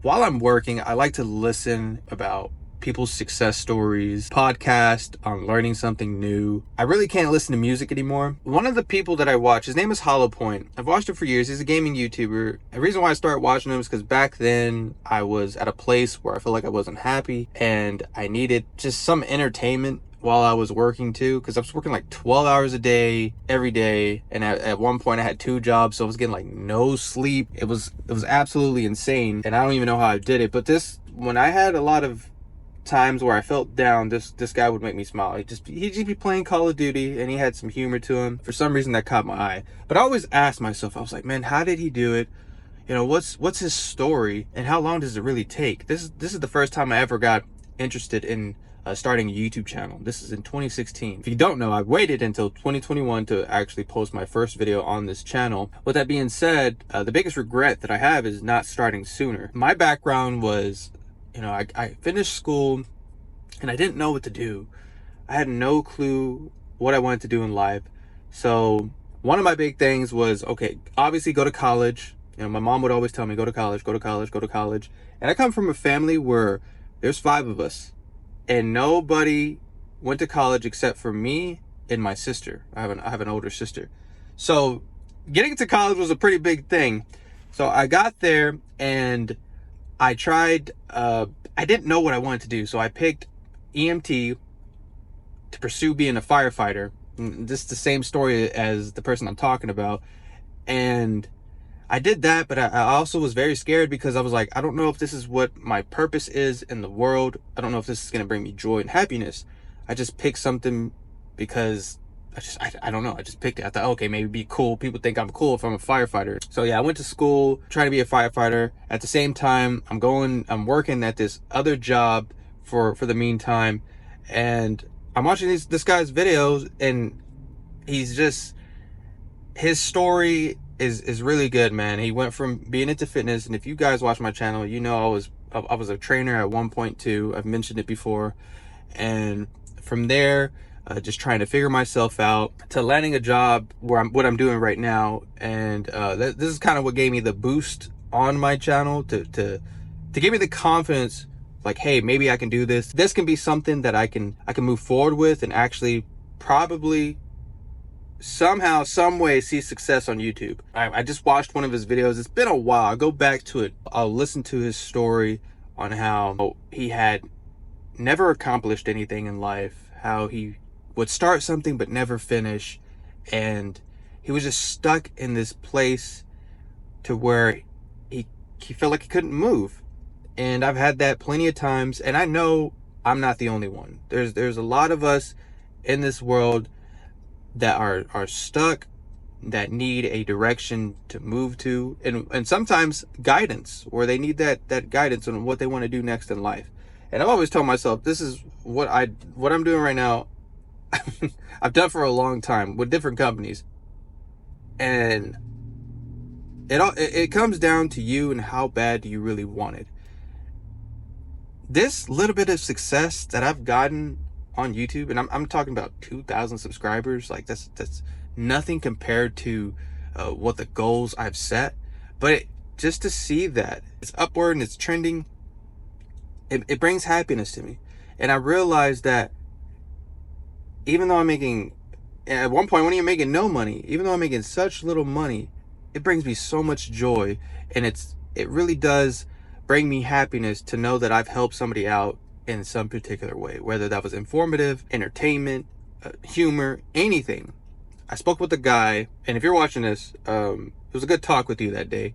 while I'm working, I like to listen about people's success stories, podcast on learning something new. I really can't listen to music anymore. One of the people that I watch, his name is Hollow Point. I've watched him for years. He's a gaming YouTuber. The reason why I started watching him is because back then I was at a place where I felt like I wasn't happy and I needed just some entertainment while I was working too, because I was working like 12 hours a day every day, and at one point I had 2 jobs, so I was getting like no sleep. It was absolutely insane, and I don't even know how I did it. But when I had a lot of times where I felt down, this guy would make me smile. He'd just be playing Call of Duty, and he had some humor to him. For some reason that caught my eye. But I always asked myself, I was like, man, how did he do it? You know, what's his story, and how long does it really take? This is the first time I ever got interested in starting a YouTube channel. This is in 2016. If you don't know, I waited until 2021 to actually post my first video on this channel. With that being said, the biggest regret that I have is not starting sooner. My background was, you know, I finished school and I didn't know what to do. I had no clue what I wanted to do in life. So one of my big things was, okay, obviously go to college. You know, my mom would always tell me, go to college, go to college, go to college. And I come from a family where there's 5 of us, and nobody went to college except for me and my sister. I have an older sister. So getting to college was a pretty big thing. So I got there and I tried, I didn't know what I wanted to do. So I picked EMT to pursue being a firefighter. This is the same story as the person I'm talking about. And I did that, but I also was very scared because I was like, I don't know if this is what my purpose is in the world. I don't know if this is going to bring me joy and happiness. I just picked something because I don't know. I just picked it. I thought, okay, maybe be cool. People think I'm cool if I'm a firefighter. So yeah, I went to school trying to be a firefighter. At the same time, I'm working at this other job for the meantime. And I'm watching this guy's videos, and his story is really good, man. He went from being into fitness, and if you guys watch my channel, you know I was a trainer at 1.2. I've mentioned it before. And from there, just trying to figure myself out, to landing a job where what I'm doing right now. And this is kind of what gave me the boost on my channel to give me the confidence, like, hey, maybe I can do this. This can be something that I can move forward with and actually probably somehow, some way see success on YouTube. I just watched one of his videos. It's been a while. I'll go back to it. I'll listen to his story on how he had never accomplished anything in life, how he would start something but never finish, and he was just stuck in this place to where he felt like he couldn't move. And I've had that plenty of times, and I know I'm not the only one. There's a lot of us in this world that are stuck, that need a direction to move to, and sometimes guidance, where they need that guidance on what they want to do next in life. And I've always told myself, this is what I'm doing right now. I've done for a long time with different companies, and it comes down to you and how bad do you really want it. This little bit of success that I've gotten on YouTube, and I'm talking about 2,000 subscribers, like that's nothing compared to what the goals I've set. But just to see that it's upward and it's trending, it brings happiness to me. And I realized that even though I'm making, at one point when you're making no money, even though I'm making such little money, it brings me so much joy. And it really does bring me happiness to know that I've helped somebody out in some particular way, whether that was informative, entertainment, humor, anything. I spoke with a guy, and if you're watching this, it was a good talk with you that day.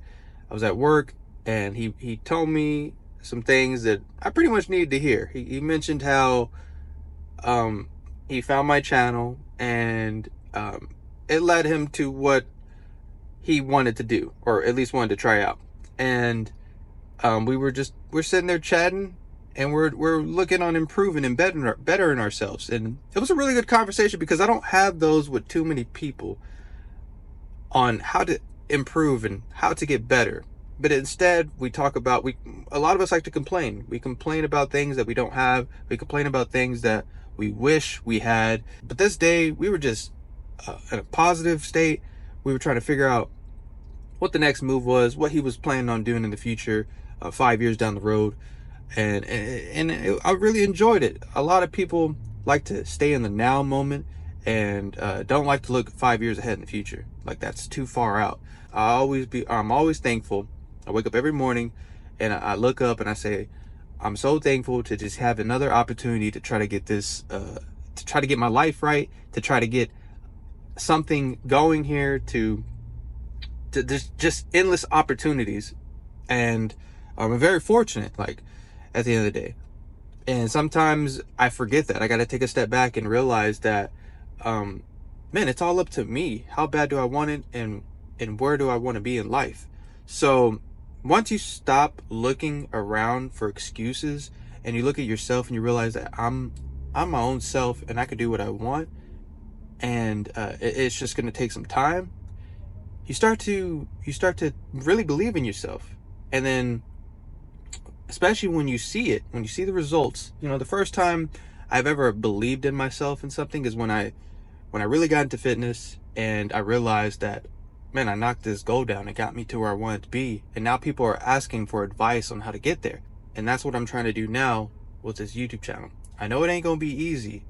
I was at work, and he told me some things that I pretty much needed to hear. He mentioned how he found my channel, and it led him to what he wanted to do, or at least wanted to try out. And we're sitting there chatting, and we're looking on improving and bettering ourselves. And it was a really good conversation, because I don't have those with too many people on how to improve and how to get better. But instead, we talk about, a lot of us like to complain. We complain about things that we don't have. We complain about things that we wish we had. But this day, we were just in a positive state. We were trying to figure out what the next move was, what he was planning on doing in the future. 5 years down the road. I really enjoyed it. A lot of people like to stay in the now moment and don't like to look 5 years ahead in the future. Like, that's too far out. I'm always thankful. I wake up every morning and I look up and I say, I'm so thankful to just have another opportunity to try to get this, to try to get my life right, to try to get something going here, to just endless opportunities. And I'm very fortunate, like, at the end of the day. And sometimes I forget that. I got to take a step back and realize that, man, it's all up to me. How bad do I want it, and where do I want to be in life? So once you stop looking around for excuses and you look at yourself and you realize that I'm my own self and I can do what I want, and it's just going to take some time, you start to really believe in yourself. And then, especially when you see it, when you see the results, the first time I've ever believed in myself in something is when I really got into fitness, and I realized that, man, I knocked this goal down. It got me to where I wanted to be. And now people are asking for advice on how to get there. And that's what I'm trying to do now with this YouTube channel. I know it ain't going to be easy.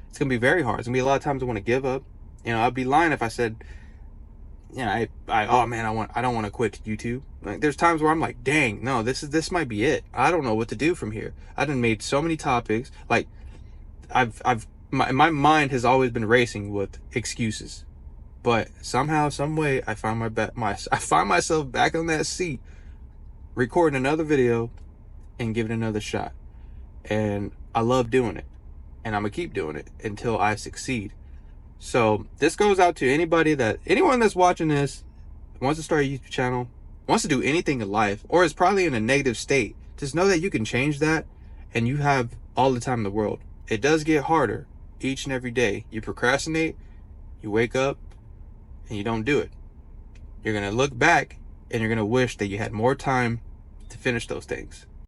It's going to be very hard. It's going to be a lot of times I want to give up. I'd be lying if I said, oh man, I don't want to quit YouTube. Like, there's times where I'm like, dang, no, this might be it. I don't know what to do from here. I done made so many topics. Like, my mind has always been racing with excuses, but somehow, some way, I find myself back on that seat, recording another video and giving it another shot. And I love doing it, and I'm gonna keep doing it until I succeed. So this goes out to anyone that's watching this, wants to start a YouTube channel, wants to do anything in life, or is probably in a negative state. Just know that you can change that, and you have all the time in the world. It does get harder each and every day. You procrastinate, you wake up, and you don't do it. You're going to look back, and you're going to wish that you had more time to finish those things.